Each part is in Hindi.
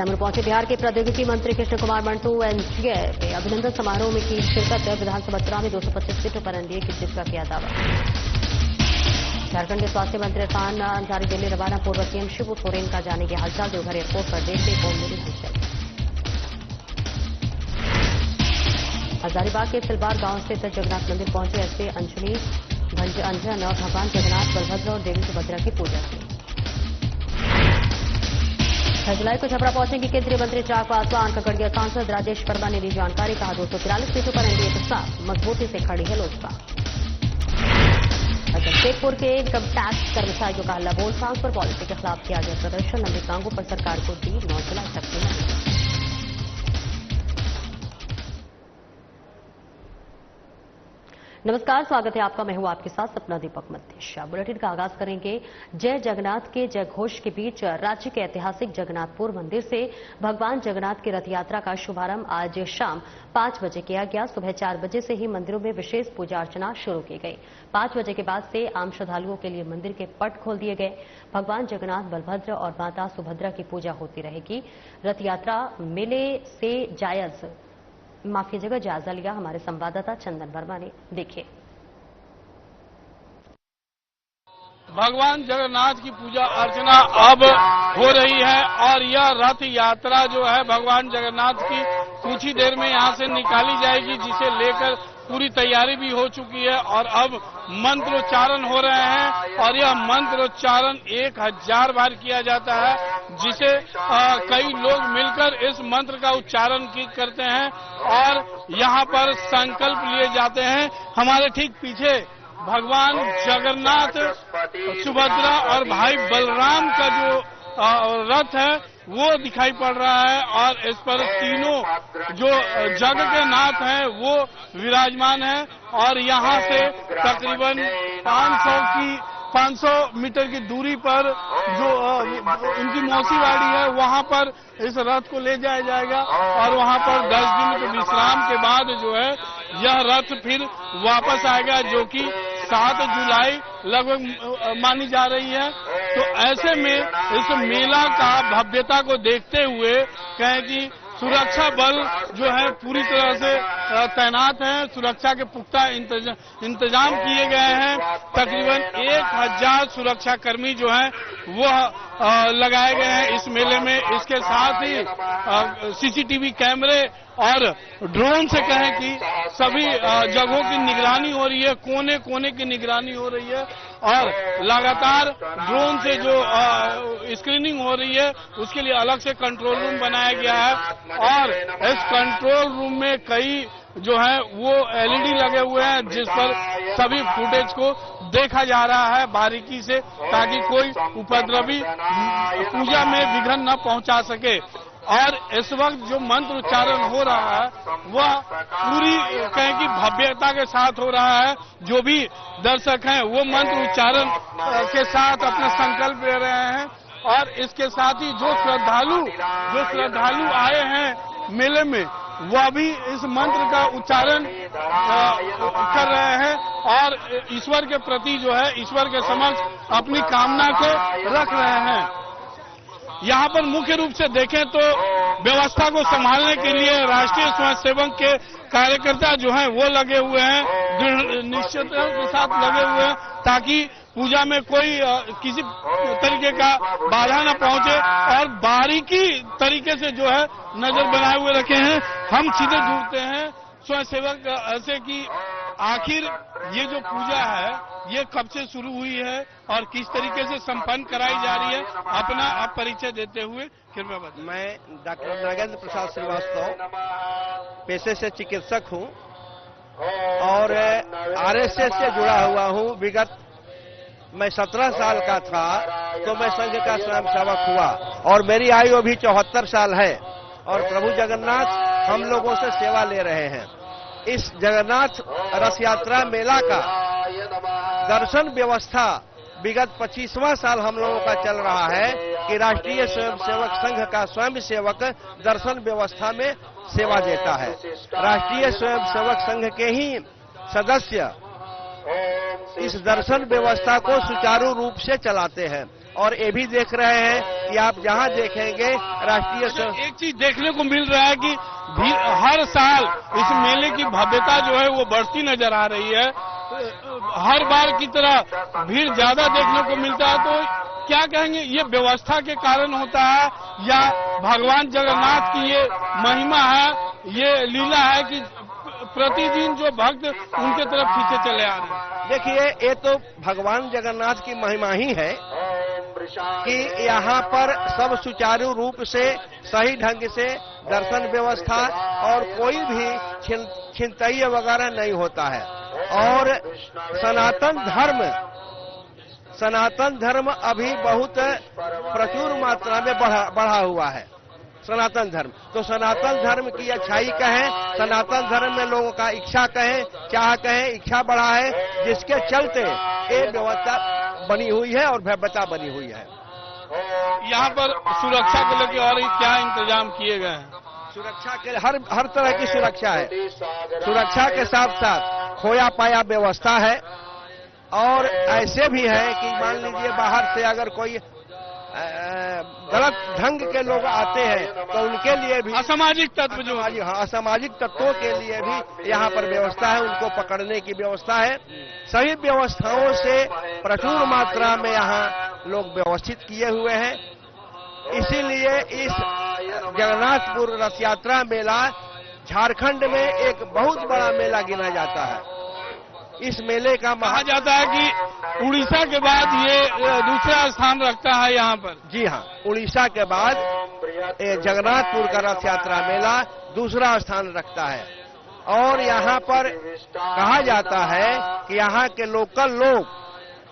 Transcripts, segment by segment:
कैमूर पहुंचे बिहार के प्रौद्योगिकी मंत्री कृष्ण कुमार मंटू एनडीए के अभिनंदन समारोह में की शिरकत। विधानसभा चुनाव में 225 सीटों पर एनडीए की जीत का किया दावा। झारखंड के स्वास्थ्य मंत्री इरफान अंसारी दिल्ली रवाना। पूर्व सीएम शिबू सोरेन का जाने के हालचाल। देवघर एयरपोर्ट पर देखने को मिली हलचल। हजारीबाग के सिलवार गांव स्थित जगन्नाथ मंदिर पहुंचे एसपी अंजनी अंजन और भगवान जगन्नाथ, बलभद्र और देवी सुभद्रा की पूजा की। 6 जुलाई को छपरा पहुंचेंगे केंद्रीय मंत्री चिराग पासवान। ककड़िया सांसद राजेश वर्मा ने दी जानकारी। कहा 243 सीटों पर एनडीए के साथ मजबूती से खड़ी है लोजपा। जमशेदपुर के इनकम टैक्स कर्मचारियों का हल्ला बोल। ट्रांसफर पॉलिसी के खिलाफ किया गया प्रदर्शन। लंबित मांगों पर सरकार को दी 9 जुलाई तक की नोटिस। नमस्कार, स्वागत है आपका। मैं हूं आपके साथ सपना दीपक मध्य। बुलेटिन का आगाज करेंगे जय जगन्नाथ के जयघोष के बीच। राज्य के ऐतिहासिक जगन्नाथपुर मंदिर से भगवान जगन्नाथ की रथ यात्रा का शुभारंभ आज शाम 5 बजे किया गया। सुबह 4 बजे से ही मंदिरों में विशेष पूजा अर्चना शुरू की गई। 5 बजे के बाद से आम श्रद्धालुओं के लिए मंदिर के पट खोल दिए गए। भगवान जगन्नाथ, बलभद्र और माता सुभद्रा की पूजा होती रहेगी। रथ यात्रा मेले से जायजा लिया हमारे संवाददाता चंदन वर्मा ने। देखिए। भगवान जगन्नाथ की पूजा अर्चना अब हो रही है और यह रथ यात्रा जो है भगवान जगन्नाथ की कुछ ही देर में यहां से निकाली जाएगी, जिसे लेकर पूरी तैयारी भी हो चुकी है और अब मंत्रोच्चारण हो रहे हैं और यह मंत्रोच्चारण 1000 बार किया जाता है, जिसे कई लोग मिलकर इस मंत्र का उच्चारण करते हैं और यहाँ पर संकल्प लिए जाते हैं। हमारे ठीक पीछे भगवान जगन्नाथ, सुभद्रा और भाई बलराम का जो रथ है वो दिखाई पड़ रहा है और इस पर तीनों जो जग के नाथ हैं वो विराजमान है और यहाँ से तकरीबन 500 मीटर की दूरी पर जो उनकी मौसीवाड़ी है वहाँ पर इस रथ को ले जाया जाएगा और वहाँ पर 10 दिन के विश्राम के बाद जो है यह रथ फिर वापस आएगा, जो कि 7 जुलाई लगभग मानी जा रही है। तो ऐसे में इस मेला का भव्यता को देखते हुए कहें कि सुरक्षा बल जो है पूरी तरह से तैनात हैं। सुरक्षा के पुख्ता इंतजाम किए गए हैं। तकरीबन 1000 सुरक्षा कर्मी जो हैं वो लगाए गए हैं इस मेले में। इसके साथ ही सीसीटीवी कैमरे और ड्रोन से कहें कि सभी जगहों की निगरानी हो रही है, कोने कोने की निगरानी हो रही है और लगातार ड्रोन से जो स्क्रीनिंग हो रही है उसके लिए अलग से कंट्रोल रूम बनाया गया है और इस कंट्रोल रूम में कई जो है वो एलईडी लगे हुए हैं, जिस पर सभी फुटेज को देखा जा रहा है बारीकी से, ताकि कोई उपद्रवी पूजा में विघ्न न पहुंचा सके। और इस वक्त जो मंत्र उच्चारण हो रहा है वह पूरी कहें कि भव्यता के साथ हो रहा है। जो भी दर्शक हैं वो मंत्र उच्चारण के साथ अपना संकल्प ले रहे हैं और इसके साथ ही जो श्रद्धालु आए हैं मेले में वह भी इस मंत्र का उच्चारण कर रहे हैं और ईश्वर के प्रति जो है ईश्वर के समक्ष अपनी कामना को रख रहे हैं। यहाँ पर मुख्य रूप से देखें तो व्यवस्था को संभालने के लिए राष्ट्रीय स्वयंसेवक के कार्यकर्ता जो हैं वो लगे हुए हैं, दृढ़ निश्चयता के साथ लगे हुए हैं, ताकि पूजा में कोई किसी तरीके का बाधा न पहुंचे और बारीकी तरीके से जो है नजर बनाए हुए रखे हैं। हम सीधे जुड़ते हैं स्वयंसेवक ऐसे कि आखिर ये जो पूजा है ये कब से शुरू हुई है और किस तरीके से संपन्न कराई जा रही है, अपना आप परिचय देते हुए कृपया बताएं। मैं डॉक्टर नागेंद्र प्रसाद श्रीवास्तव, पेशे से चिकित्सक हूं और आरएसएस से जुड़ा हुआ हूं। विगत मैं 17 साल का था तो मैं संघ का स्वयंसेवक हुआ और मेरी आयु अभी 74 साल है और प्रभु जगन्नाथ हम लोगों से सेवा ले रहे हैं। इस जगन्नाथ रथ यात्रा मेला का दर्शन व्यवस्था विगत 25वां साल हम लोगों का चल रहा है कि राष्ट्रीय स्वयंसेवक संघ का स्वयंसेवक दर्शन व्यवस्था में सेवा देता है। राष्ट्रीय स्वयंसेवक संघ के ही सदस्य इस दर्शन व्यवस्था को सुचारू रूप से चलाते हैं। और ये भी देख रहे हैं कि आप जहां देखेंगे राष्ट्रीय एक चीज देखने को मिल रहा है कि हर साल इस मेले की भव्यता जो है वो बढ़ती नजर आ रही है। हर बार की तरह भीड़ ज्यादा देखने को मिलता है, तो क्या कहेंगे, ये व्यवस्था के कारण होता है या भगवान जगन्नाथ की ये महिमा है, ये लीला है कि प्रतिदिन जो भक्त उनके तरफ खींचे चले आ रहे हैं? देखिए, ये तो भगवान जगन्नाथ की महिमा ही है कि यहाँ पर सब सुचारू रूप से सही ढंग से दर्शन व्यवस्था और कोई भी छिनतैया वगैरह नहीं होता है। और सनातन धर्म अभी बहुत प्रचुर मात्रा में बढ़ा हुआ है। सनातन धर्म, तो सनातन धर्म की अच्छाई कहें, सनातन धर्म में लोगों का इच्छा कहें, चाह कहें, इच्छा बढ़ा है, जिसके चलते ये व्यवस्था बनी हुई है और भव्यता बनी हुई है। यहाँ पर सुरक्षा को लेकर और क्या इंतजाम किए गए हैं? सुरक्षा के हर तरह की सुरक्षा है। सुरक्षा के साथ साथ खोया पाया व्यवस्था है। और ऐसे भी है कि मान लीजिए बाहर से अगर कोई गलत ढंग के लोग आते हैं तो उनके लिए भी असामाजिक तत्व जो असामाजिक तत्वों के लिए भी यहाँ पर व्यवस्था है, उनको पकड़ने की व्यवस्था है। सभी व्यवस्थाओं से प्रचुर मात्रा में यहाँ लोग व्यवस्थित किए हुए हैं। इसीलिए इस जगन्नाथपुर रथ यात्रा मेला झारखंड में एक बहुत बड़ा मेला गिना जाता है। इस मेले का कहा जाता है कि उड़ीसा के बाद ये दूसरा स्थान रखता है यहाँ पर। जी हाँ, उड़ीसा के बाद जगन्नाथपुर का रथ यात्रा मेला दूसरा स्थान रखता है। और यहाँ पर कहा जाता है कि यहाँ के लोकल लोग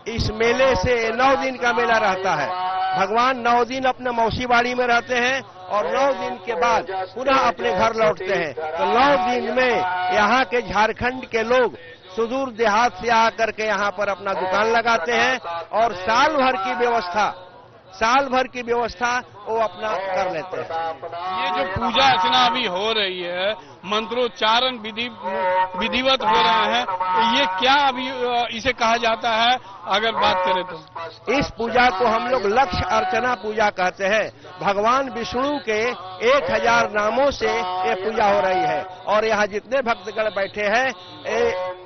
इस मेले से 9 दिन का मेला रहता है। भगवान 9 दिन अपने मौसी बाड़ी में रहते हैं और 9 दिन के बाद पुनः अपने घर लौटते हैं। तो 9 दिन में यहाँ के झारखंड के लोग सुदूर देहात से आकर के यहाँ पर अपना दुकान लगाते हैं और साल भर की व्यवस्था वो अपना कर लेते हैं। ये जो पूजा अर्चना अभी हो रही है, मंत्रोच्चारण विधिवत हो रहे हैं, ये क्या अभी इसे कहा जाता है अगर बात करें तो? इस पूजा को हम लोग लक्ष्य अर्चना पूजा कहते हैं। भगवान विष्णु के 1000 नामों से ये पूजा हो रही है। और यहाँ जितने भक्तगण बैठे हैं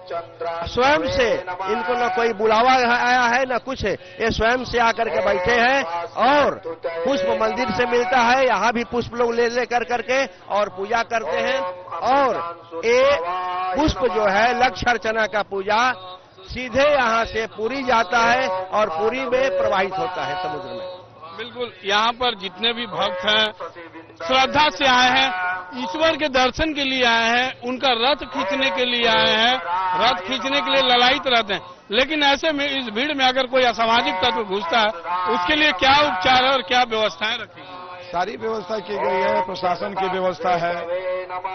स्वयं से, इनको न कोई बुलावा आया है न कुछ, ये स्वयं से आकर के बैठे हैं और पुष्प मंदिर से मिलता है, यहाँ भी पुष्प लोग ले करके और पूजा करते हैं। और ये पुष्प जो है लक्ष्य अर्चना का पूजा सीधे यहाँ से पुरी जाता है और पुरी में प्रवाहित होता है समुद्र में। बिल्कुल, यहाँ पर जितने भी भक्त हैं श्रद्धा से आए हैं, ईश्वर के दर्शन के लिए आए हैं, उनका रथ खींचने के लिए आए हैं, रथ खींचने के लिए ललायित रहते हैं। लेकिन ऐसे में इस भीड़ में अगर कोई असामाजिक तत्व घुसता है, उसके लिए क्या उपचार है और क्या व्यवस्थाएं रखी गई? सारी व्यवस्था की गई है, प्रशासन की व्यवस्था है।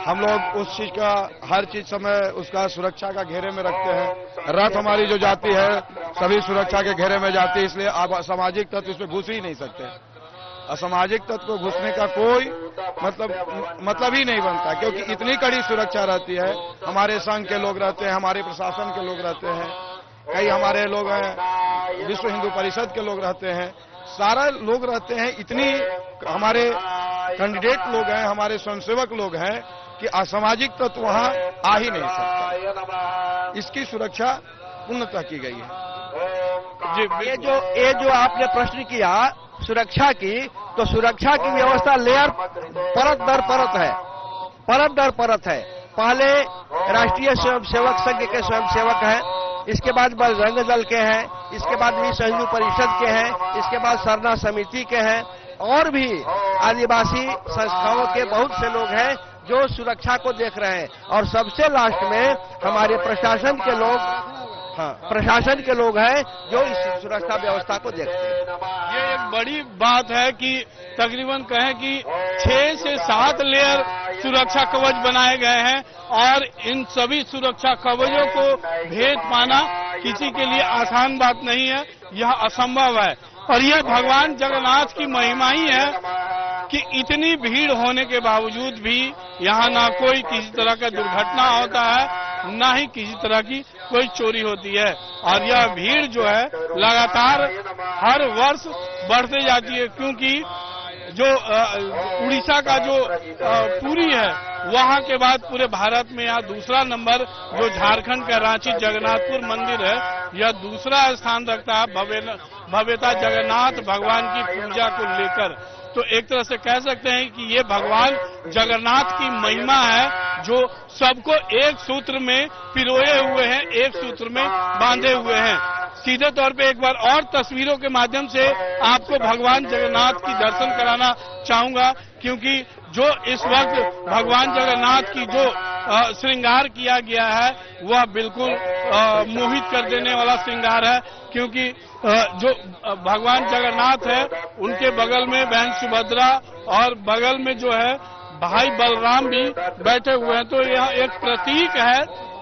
हम लोग उस चीज का हर चीज समय उसका सुरक्षा का घेरे में रखते हैं। रथ हमारी जो जाती है सभी सुरक्षा के घेरे में जाती है, इसलिए आप असामाजिक तत्व इसमें घुस ही नहीं सकते। असामाजिक तत्व को घुसने का कोई मतलब ही नहीं बनता, क्योंकि इतनी कड़ी सुरक्षा रहती है। हमारे संघ के लोग रहते हैं, हमारे प्रशासन के लोग रहते हैं, कई हमारे लोग हैं, विश्व हिंदू परिषद के लोग रहते हैं, सारा लोग रहते हैं। इतनी हमारे कैंडिडेट लोग हैं, हमारे स्वयंसेवक लोग हैं कि असामाजिक तत्व वहां आ ही नहीं सकता। इसकी सुरक्षा पूर्णतः की गई है। ये जो आपने प्रश्न किया सुरक्षा की, तो सुरक्षा की व्यवस्था लेयर परत दर परत है। पहले राष्ट्रीय स्वयंसेवक संघ के स्वयंसेवक हैं, इसके बाद बजरंग दल के हैं, इसके बाद विश्व हिंदू परिषद के हैं, इसके बाद सरना समिति के हैं और भी आदिवासी संस्थाओं के बहुत से लोग हैं जो सुरक्षा को देख रहे हैं। और सबसे लास्ट में हमारे प्रशासन के लोग हैं जो इस सुरक्षा व्यवस्था को देखते हैं। ये एक बड़ी बात है कि तकरीबन कहें कि 6 से 7 लेयर सुरक्षा कवच बनाए गए हैं और इन सभी सुरक्षा कवचों को भेद पाना किसी के लिए आसान बात नहीं है, यह असंभव है। और यह भगवान जगन्नाथ की महिमा ही है कि इतनी भीड़ होने के बावजूद भी यहाँ ना कोई किसी तरह का दुर्घटना होता है ना ही किसी तरह की कोई चोरी होती है। और यह भीड़ जो है लगातार हर वर्ष बढ़ते जाती है, क्योंकि जो उड़ीसा का जो पुरी है, वहां के बाद पूरे भारत में यहाँ दूसरा नंबर जो झारखंड का रांची जगन्नाथपुर मंदिर है, यह दूसरा स्थान रखता है भव्यता जगन्नाथ भगवान की पूजा को लेकर। तो एक तरह से कह सकते हैं कि ये भगवान जगन्नाथ की महिमा है, जो सबको एक सूत्र में पिरोए हुए हैं, एक सूत्र में बांधे हुए हैं। सीधे तौर पे एक बार और तस्वीरों के माध्यम से आपको भगवान जगन्नाथ की दर्शन कराना चाहूंगा, क्योंकि जो इस वक्त भगवान जगन्नाथ की जो श्रृंगार किया गया है, वह बिल्कुल मोहित कर देने वाला श्रृंगार है। क्योंकि जो भगवान जगन्नाथ है, उनके बगल में बहन सुभद्रा और बगल में जो है भाई बलराम भी बैठे हुए हैं। तो यह एक प्रतीक है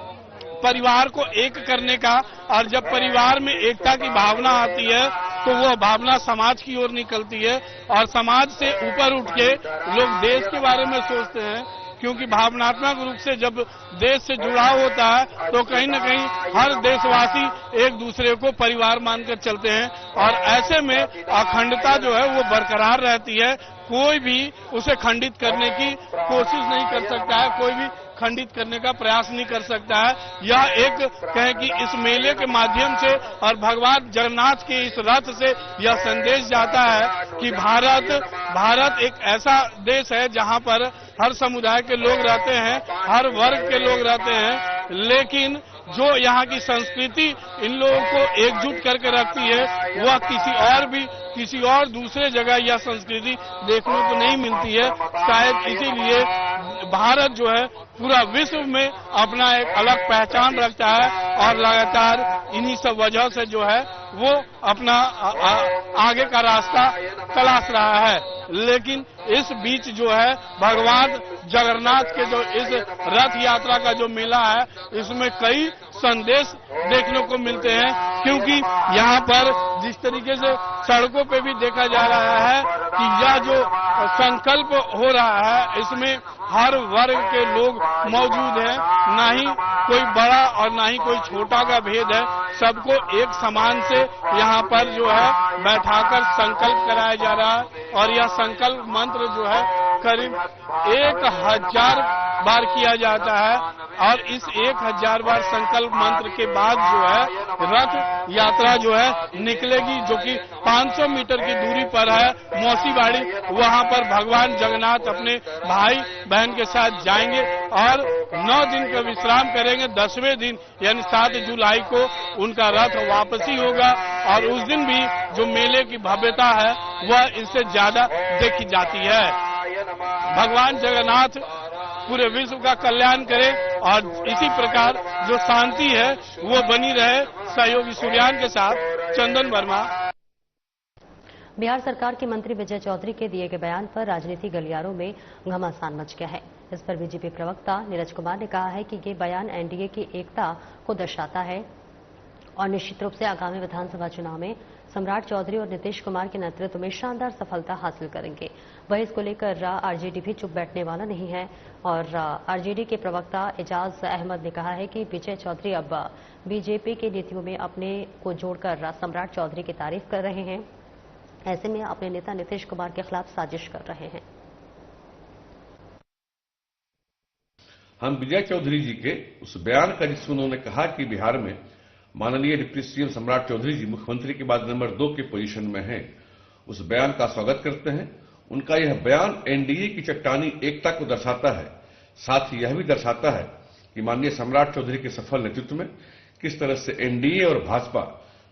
परिवार को एक करने का, और जब परिवार में एकता की भावना आती है तो वह भावना समाज की ओर निकलती है, और समाज से ऊपर उठ के लोग देश के बारे में सोचते हैं। क्योंकि भावनात्मक रूप से जब देश से जुड़ाव होता है तो कहीं न कहीं हर देशवासी एक दूसरे को परिवार मानकर चलते हैं, और ऐसे में अखंडता जो है वो बरकरार रहती है। कोई भी उसे खंडित करने की कोशिश नहीं कर सकता है, कोई भी खंडित करने का प्रयास नहीं कर सकता है। यह एक कहें कि इस मेले के माध्यम से और भगवान जगन्नाथ के इस रथ से यह संदेश जाता है कि भारत एक ऐसा देश है जहां पर हर समुदाय के लोग रहते हैं, हर वर्ग के लोग रहते हैं, लेकिन जो यहाँ की संस्कृति इन लोगों को एकजुट करके रखती है, वह किसी और दूसरे जगह यह संस्कृति देखने को नहीं मिलती है। शायद इसीलिए भारत जो है पूरा विश्व में अपना एक अलग पहचान रखता है, और लगातार इन्हीं सब वजह से जो है वो अपना आगे का रास्ता तलाश रहा है। लेकिन इस बीच जो है भगवान जगन्नाथ के जो इस रथ यात्रा का जो मेला है, इसमें कई संदेश देखने को मिलते हैं। क्योंकि यहाँ पर जिस तरीके से सड़कों पे भी देखा जा रहा है कि यह जो संकल्प हो रहा है, इसमें हर वर्ग के लोग मौजूद हैं, ना ही कोई बड़ा और ना ही कोई छोटा का भेद है। सबको एक समान से यहाँ पर जो है बैठाकर संकल्प कराया जा रहा है, और यह संकल्प मंत्र जो है करीब 1000 बार किया जाता है, और इस 1000 बार संकल्प मंत्र के बाद जो है रथ यात्रा जो है निकलेगी, जो कि 500 मीटर की दूरी पर है मौसीबाड़ी। वहां पर भगवान जगन्नाथ अपने भाई बहन के साथ जाएंगे और 9 दिन का विश्राम करेंगे। 10वें दिन यानी 7 जुलाई को उनका रथ वापसी होगा, और उस दिन भी जो मेले की भव्यता है वह इससे ज्यादा देखी जाती है। भगवान जगन्नाथ पूरे विश्व का कल्याण करे, और इसी प्रकार जो शांति है वो बनी रहे। सहयोगी सूर्यान के साथ चंदन वर्मा। बिहार सरकार के मंत्री विजय चौधरी के दिए गए बयान पर राजनीतिक गलियारों में घमासान मच गया है। इस पर बीजेपी प्रवक्ता नीरज कुमार ने कहा है कि ये बयान एनडीए की एकता को दर्शाता है, और निश्चित रूप से आगामी विधानसभा चुनाव में सम्राट चौधरी और नीतीश कुमार के नेतृत्व में शानदार सफलता हासिल करेंगे। वहीं इसको लेकर आरजेडी भी चुप बैठने वाला नहीं है, और आरजेडी के प्रवक्ता एजाज अहमद ने कहा है कि विजय चौधरी अब बीजेपी की नीतियों में अपने को जोड़कर सम्राट चौधरी की तारीफ कर रहे हैं। ऐसे में अपने नेता नीतीश कुमार के खिलाफ साजिश कर रहे हैं। हम विजय चौधरी जी के उस बयान का जिसमें उन्होंने कहा कि बिहार में माननीय डिप्टी सीएम सम्राट चौधरी जी मुख्यमंत्री के बाद नंबर 2 के पोजीशन में हैं, उस बयान का स्वागत करते हैं। उनका यह बयान एनडीए की चट्टानी एकता को दर्शाता है, साथ ही यह भी दर्शाता है कि माननीय सम्राट चौधरी के सफल नेतृत्व में किस तरह से एनडीए और भाजपा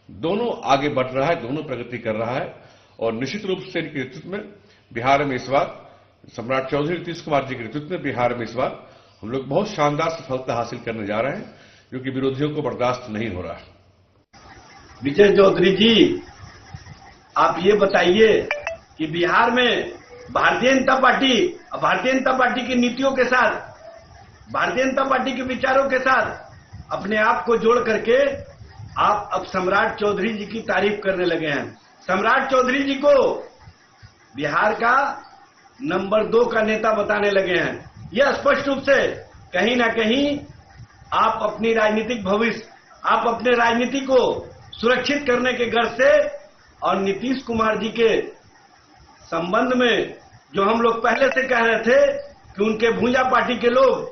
दोनों आगे बढ़ रहा है, दोनों प्रगति कर रहा है। और निश्चित रूप से इनके नेतृत्व में बिहार में इस बार सम्राट चौधरी नीतीश कुमार जी के नेतृत्व में बिहार में इस बार हम लोग बहुत शानदार सफलता हासिल करने जा रहे हैं, क्योंकि विरोधियों को बर्दाश्त नहीं हो रहा है। विजय चौधरी जी, आप ये बताइए कि बिहार में भारतीय जनता पार्टी की नीतियों के साथ, भारतीय जनता पार्टी के विचारों के साथ अपने आप को जोड़ करके आप अब सम्राट चौधरी जी की तारीफ करने लगे हैं। सम्राट चौधरी जी को बिहार का नंबर 2 का नेता बताने लगे हैं। यह स्पष्ट रूप से कहीं ना कहीं आप अपनी राजनीतिक भविष्य, आप अपने राजनीति को सुरक्षित करने के गर्ज से और नीतीश कुमार जी के संबंध में जो हम लोग पहले से कह रहे थे कि उनके भूंजा पार्टी के लोग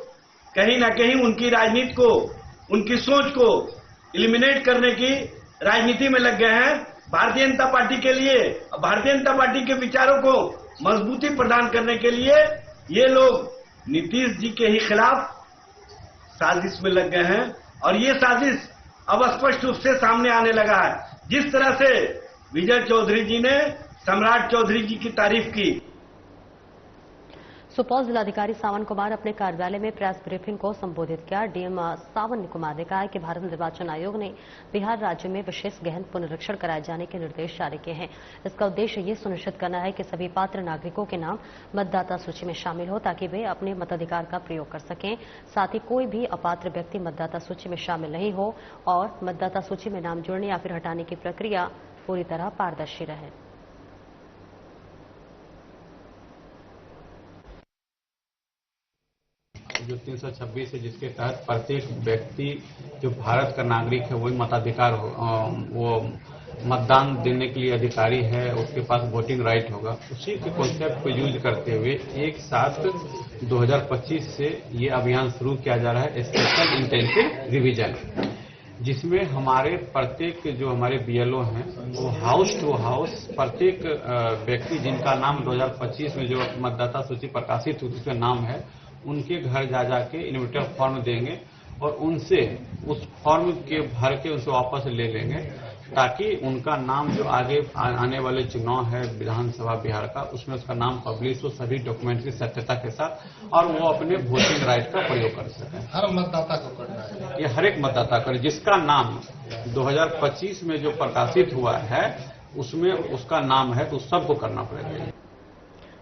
कहीं ना कहीं उनकी राजनीति को, उनकी सोच को एलिमिनेट करने की राजनीति में लग गए हैं। भारतीय जनता पार्टी के लिए, भारतीय जनता पार्टी के विचारों को मजबूती प्रदान करने के लिए ये लोग नीतीश जी के ही खिलाफ साजिश में लग गए हैं और ये साजिश अब स्पष्ट रूप से सामने आने लगा है। जिस तरह से विजय चौधरी जी ने सम्राट चौधरी जी की तारीफ की। सुपौल जिलाधिकारी सावन कुमार अपने कार्यालय में प्रेस ब्रीफिंग को संबोधित किया। डीएम सावन कुमार ने कहा कि भारत निर्वाचन आयोग ने बिहार राज्य में विशेष गहन पुनरीक्षण कराए जाने के निर्देश जारी किए हैं। इसका उद्देश्य ये सुनिश्चित करना है कि सभी पात्र नागरिकों के नाम मतदाता सूची में शामिल हो ताकि वे अपने मताधिकार का प्रयोग कर सकें। साथ ही कोई भी अपात्र व्यक्ति मतदाता सूची में शामिल नहीं हो और मतदाता सूची में नाम जोड़ने या फिर हटाने की प्रक्रिया पूरी तरह पारदर्शी रहे। जो 326 है जिसके तहत प्रत्येक व्यक्ति जो भारत का नागरिक है वही मताधिकार हो, वो मतदान देने के लिए अधिकारी है, उसके पास वोटिंग राइट होगा। उसी के कॉन्सेप्ट को यूज करते हुए एक साथ 2025 से ये अभियान शुरू किया जा रहा है, स्पेशल इंटेंसिव रिवीजन, जिसमें हमारे प्रत्येक जो हमारे बीएलओ हैं वो हाउस टू हाउस प्रत्येक व्यक्ति जिनका नाम 2025 में जो मतदाता सूची प्रकाशित हुई उसका नाम है उनके घर जा जाके इन्विटेशन फॉर्म देंगे और उनसे उस फॉर्म के भर के उनसे वापस ले लेंगे ताकि उनका नाम जो आगे आने वाले चुनाव है विधानसभा बिहार का उसमें उसका नाम पब्लिश हो सभी डॉक्यूमेंट की सत्यता के साथ और वो अपने वोटिंग राइट का प्रयोग कर सकें। हर मतदाता को करना है, ये हर एक मतदाता करे जिसका नाम 2025 में जो प्रकाशित हुआ है उसमें उसका नाम है तो सबको करना पड़ेगा।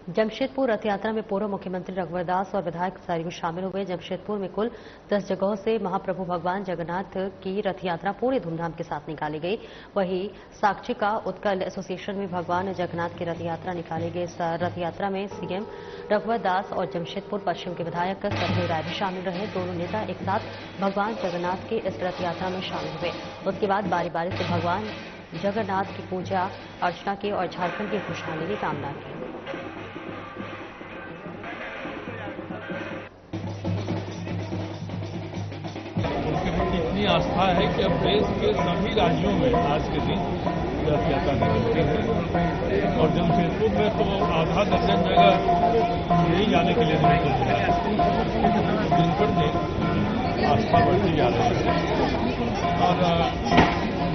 जमशेदपुर रथ यात्रा में पूर्व मुख्यमंत्री रघुवर दास और विधायक सरयू शामिल हुए। जमशेदपुर में कुल 10 जगहों से महाप्रभु भगवान जगन्नाथ की रथ यात्रा पूरे धूमधाम के साथ निकाली गई। वहीं साक्षिका उत्कल एसोसिएशन में भगवान जगन्नाथ की रथ यात्रा निकाली गई। इस रथ यात्रा में सीएम रघुवर दास और जमशेदपुर पश्चिम के विधायक सरयू राय भी शामिल रहे। दोनों नेता एक साथ भगवान जगन्नाथ की इस रथ यात्रा में शामिल हुए। उसके बाद बारी बारी से भगवान जगन्नाथ की पूजा अर्चना की और झारखंड की खुशहाली की कामना की। इतनी आस्था है कि अब देश के सभी राज्यों में आज के दिन रथ यात्रा निकलती है और जमशेदपुर में तो आधा दर्जन जगह यही जाने के लिए निकलते हैं। दिन पर दिन आस्था बढ़ती जा रही है और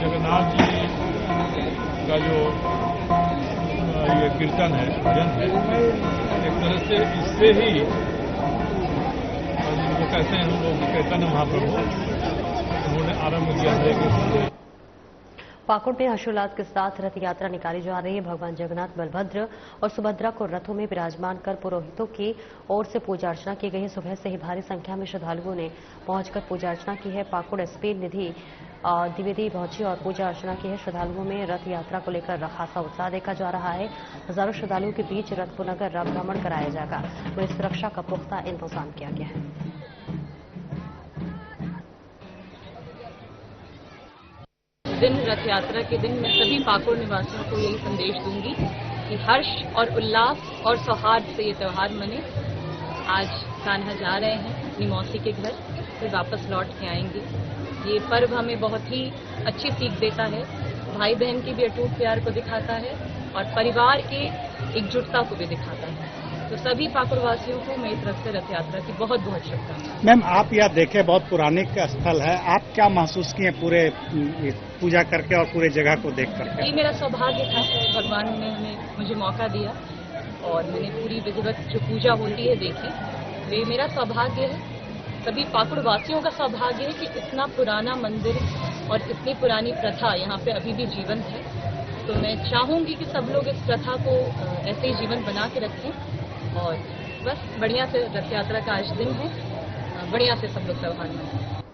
जगन्नाथ जी का जो ये कीर्तन है, भजन है, एक तरह से इससे ही जिनको कहते हैं हम लोग चैतन्य महाप्रभु उन्होंने आरंभ किया है। पाकुड़ में हर्षोल्लास के साथ रथ यात्रा निकाली जा रही है। भगवान जगन्नाथ, बलभद्र और सुभद्रा को रथों में विराजमान कर पुरोहितों की ओर से पूजा अर्चना की गई है। सुबह से ही भारी संख्या में श्रद्धालुओं ने पहुंचकर पूजा अर्चना की है। पाकुड़ एसपी निधि द्विवेदी पहुंची और पूजा अर्चना की है। श्रद्धालुओं में रथ यात्रा को लेकर खासा उत्साह देखा जा रहा है। हजारों श्रद्धालुओं के बीच रथ पुनगर भ्रमण कराया जाएगा। पुलिस सुरक्षा का पुख्ता इंतजाम किया गया है। दिन रथ यात्रा के दिन मैं सभी पाकुड़ निवासियों को यही संदेश दूंगी कि हर्ष और उल्लास और सौहार्द से ये त्योहार मने। आज कान्हा जा रहे हैं अपनी मौसी के घर, फिर वापस लौट के आएंगे। ये पर्व हमें बहुत ही अच्छी सीख देता है, भाई बहन की भी अटूट प्यार को दिखाता है और परिवार की एकजुटता को भी दिखाता है। तो सभी पाकुड़ वासियों को मेरी तरफ से रथ यात्रा की बहुत बहुत शुभकामनाएं। मैम, आप यह देखे बहुत पौराणिक स्थल है, आप क्या महसूस किए पूरे पूजा करके और पूरे जगह को देख करके? ये मेरा सौभाग्य था, भगवान ने मुझे मौका दिया और मैंने पूरी विधिवत जो पूजा होती है देखी। ये मेरा सौभाग्य है, सभी पाकुड़ वासियों का सौभाग्य है कि इतना पुराना मंदिर और इतनी पुरानी प्रथा यहाँ पे अभी भी जीवंत है। तो मैं चाहूंगी कि सब लोग इस प्रथा को ऐसे ही जीवन बना के रखें और बस बढ़िया से रथ यात्रा का आज दिन है, बढ़िया से सब लोग त्योहार मनाएं।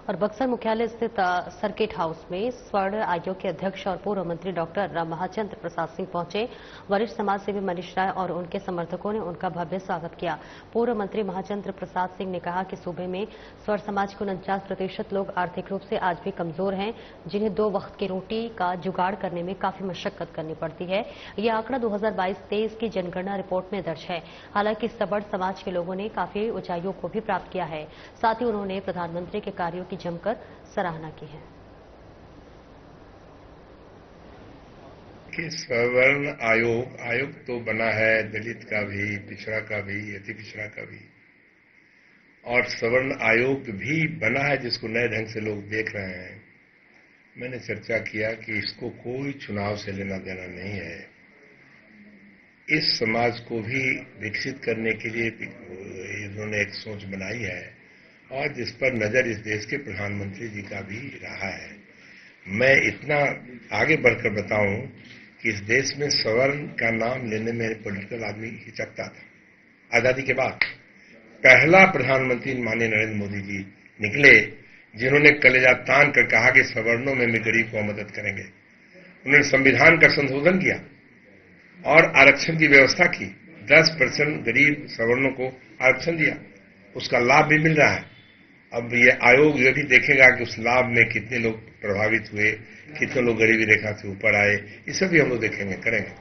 और बक्सर मुख्यालय स्थित सर्किट हाउस में स्वर्ण आयोग के अध्यक्ष और पूर्व मंत्री डॉक्टर महाचंद्र प्रसाद सिंह पहुंचे। वरिष्ठ समाज सेवी मनीष राय और उनके समर्थकों ने उनका भव्य स्वागत किया। पूर्व मंत्री महाचंद्र प्रसाद सिंह ने कहा कि सूबे में स्वर्ण समाज के 49% लोग आर्थिक रूप से आज भी कमजोर हैं, जिन्हें 2 वक्त की रोटी का जुगाड़ करने में काफी मशक्कत करनी पड़ती है। यह आंकड़ा 2022-23 की जनगणना रिपोर्ट में दर्ज है। हालांकि सबड़ समाज के लोगों ने काफी ऊंचाइयों को भी प्राप्त किया है। साथ ही उन्होंने प्रधानमंत्री के कार्यों की जमकर सराहना की है। कि सवर्ण आयोग तो बना है दलित का भी, पिछड़ा का भी, अति पिछड़ा का भी, और सवर्ण आयोग भी बना है जिसको नए ढंग से लोग देख रहे हैं। मैंने चर्चा किया कि इसको कोई चुनाव से लेना देना नहीं है। इस समाज को भी विकसित करने के लिए इन्होंने एक सोच बनाई है और जिस पर नजर इस देश के प्रधानमंत्री जी का भी रहा है। मैं इतना आगे बढ़कर बताऊं कि इस देश में सवर्ण का नाम लेने में पॉलिटिकल आदमी हिचकता था। आजादी के बाद पहला प्रधानमंत्री माननीय नरेंद्र मोदी जी निकले जिन्होंने कलेजा तान कर कहा कि सवर्णों में गरीब को मदद करेंगे। उन्होंने संविधान का संशोधन किया और आरक्षण की व्यवस्था की। 10% गरीब सवर्णों को आरक्षण दिया, उसका लाभ भी मिल रहा है। अब ये आयोग ये भी देखेगा कि उस लाभ में कितने लोग प्रभावित हुए, कितने लोग गरीबी रेखा से ऊपर आए, इसे भी हम लोग देखेंगे, करेंगे।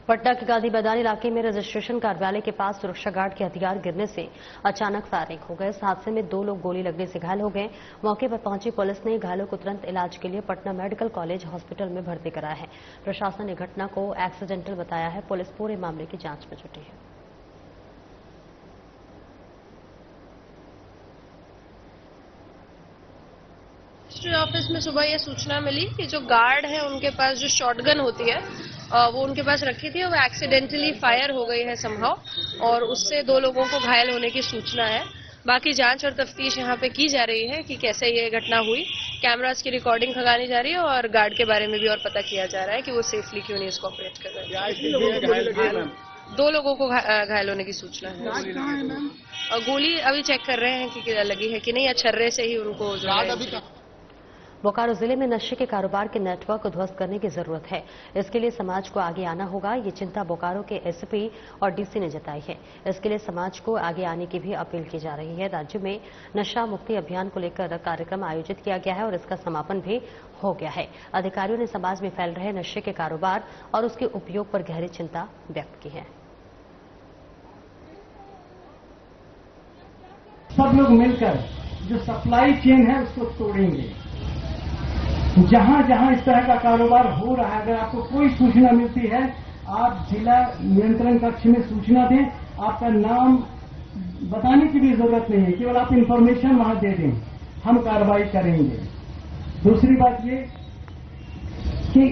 पटना के गांधी मैदान इलाके में रजिस्ट्रेशन कार्यालय के पास सुरक्षा गार्ड के हथियार गिरने से अचानक फायरिंग हो गए। इस हादसे में 2 लोग गोली लगने से घायल हो गए। मौके पर पहुंची पुलिस ने घायलों को तुरंत इलाज के लिए पटना मेडिकल कॉलेज हॉस्पिटल में भर्ती कराया है। प्रशासन ने घटना को एक्सीडेंटल बताया है। पुलिस पूरे मामले की जांच में जुटी है। रजिस्ट्री ऑफिस में सुबह यह सूचना मिली कि जो गार्ड है उनके पास जो शॉटगन होती है वो उनके पास रखी थी और वो एक्सीडेंटली फायर हो गई है समहाउ और उससे 2 लोगों को घायल होने की सूचना है। बाकी जांच और तफ्तीश यहाँ पे की जा रही है कि कैसे ये घटना हुई। कैमरास की रिकॉर्डिंग खंगाली जा रही है और गार्ड के बारे में भी और पता किया जा रहा है कि वो सेफली क्यों नहीं इसको ऑपरेट कर रहे हैं। 2 लोगों को घायल होने की सूचना है और गोली अभी चेक कर रहे हैं कि लगी है कि नहीं या छर्रे से ही उनको जो बोकारो जिले में नशे के कारोबार के नेटवर्क को ध्वस्त करने की जरूरत है। इसके लिए समाज को आगे आना होगा। ये चिंता बोकारो के एसपी और डीसी ने जताई है। इसके लिए समाज को आगे आने की भी अपील की जा रही है। राज्य में नशा मुक्ति अभियान को लेकर कार्यक्रम आयोजित किया गया है और इसका समापन भी हो गया है। अधिकारियों ने समाज में फैल रहे नशे के कारोबार और उसके उपयोग पर गहरी चिंता व्यक्त की है। सब लोग मिलकर जो सप्लाई चेन है उसको तोड़ेंगे। जहां जहां इस तरह का कारोबार हो रहा है, अगर आपको कोई सूचना मिलती है, आप जिला नियंत्रण कक्ष में सूचना दें। आपका नाम बताने की भी जरूरत नहीं है, केवल आप इंफॉर्मेशन वहां दे दें, हम कार्रवाई करेंगे। दूसरी बात ये कि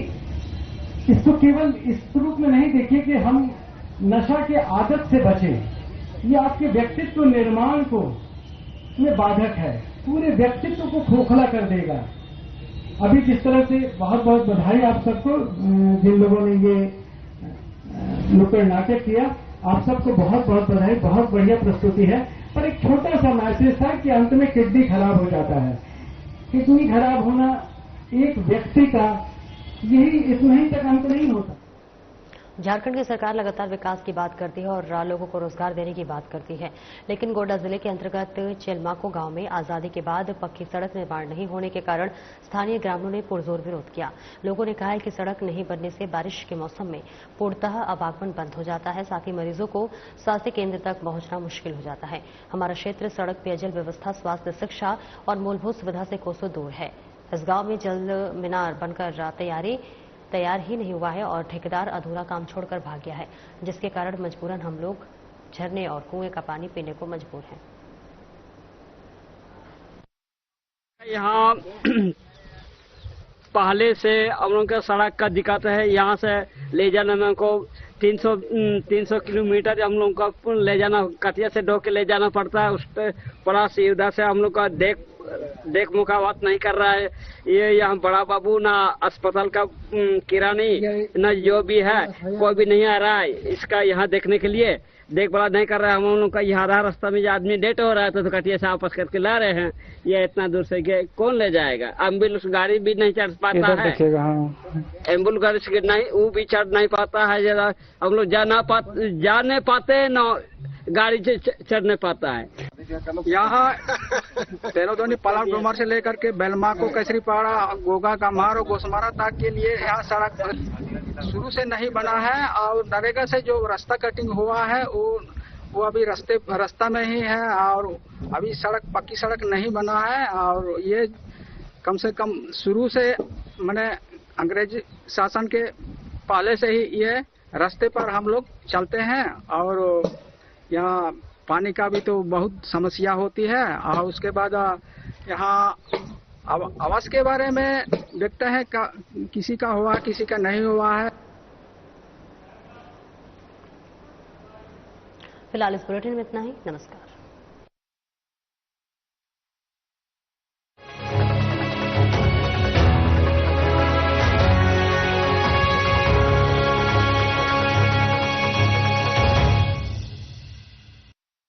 इसको केवल इस रूप में नहीं देखिए कि हम नशा के आदत से बचें। ये आपके व्यक्तित्व निर्माण को में बाधक है, पूरे व्यक्तित्व को खोखला कर देगा। अभी जिस तरह से बहुत बहुत बधाई आप सबको, जिन लोगों ने ये नुक्कड़ नाटक किया, आप सबको बहुत बहुत बधाई। बहुत बढ़िया प्रस्तुति है। पर एक छोटा सा मैसेज था कि अंत में किडनी खराब हो जाता है। किडनी खराब होना एक व्यक्ति का यही इतना ही तक अंत नहीं होता। झारखंड की सरकार लगातार विकास की बात करती है और लोगों को रोजगार देने की बात करती है, लेकिन गोड्डा जिले के अंतर्गत चेलमाको गांव में आजादी के बाद पक्की सड़क निर्माण नहीं होने के कारण स्थानीय ग्रामीणों ने पुरजोर विरोध किया। लोगों ने कहा है कि सड़क नहीं बनने से बारिश के मौसम में पूर्णतः आवागमन बंद हो जाता है, साथ ही मरीजों को स्वास्थ्य केंद्र तक पहुंचना मुश्किल हो जाता है। हमारा क्षेत्र सड़क, पेयजल व्यवस्था, स्वास्थ्य, शिक्षा और मूलभूत सुविधा से कोसों दूर है। इस गांव में जल मीनार बनकर तैयार ही नहीं हुआ है और ठेकेदार अधूरा काम छोड़कर भाग गया है, जिसके कारण मजबूरन हम लोग झरने और कुएं का पानी पीने को मजबूर हैं। यहाँ पहले से हम लोग का सड़क का दिक्कत है। यहाँ से ले जाने में को 300 किलोमीटर हम लोग का ले जाना, कटिया से ढो के ले जाना पड़ता है। उस पर बड़ा सुविधा से हम लोग का देख मुखावत नहीं कर रहा है। ये यहाँ बड़ा बाबू ना अस्पताल का किरानी न जो भी है कोई भी नहीं आ रहा है इसका यहाँ देखने के लिए, देखभाल नहीं कर रहा है। हम लोग का यहाँ रास्ता में जो आदमी डेट हो रहा है तो कटिया से वापस करके ला रहे हैं। ये इतना दूर से कौन ले जाएगा? एम्बुलेंस गाड़ी भी नहीं चढ़ पाता है, एम्बुलेंस गाड़ी से नहीं वो भी चढ़ नहीं पाता है। जरा हम लोग जा नहीं पाते न गाड़ी से चढ़ नहीं पाता है। यहाँ तेलोदोनी पलाव डोमर से लेकर के बेलमा को केसरीपाड़ा गोगा का मार और गोसमारा तक के लिए यहाँ सड़क शुरू से नहीं बना है। और नरेगा से जो रास्ता कटिंग हुआ है वो अभी रास्ता में ही है और अभी पक्की सड़क नहीं बना है। और ये कम से कम शुरू से मैंने अंग्रेज शासन के पहले से ही ये रास्ते पर हम लोग चलते हैं। और यहाँ पानी का भी तो बहुत समस्या होती है। और उसके बाद यहाँ आवास के बारे में देखते हैं किसी का हुआ किसी का नहीं हुआ है। फिलहाल इस बुलेटिन में इतना ही। नमस्कार।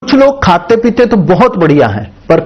कुछ लोग खाते पीते तो बहुत बढ़िया हैं पर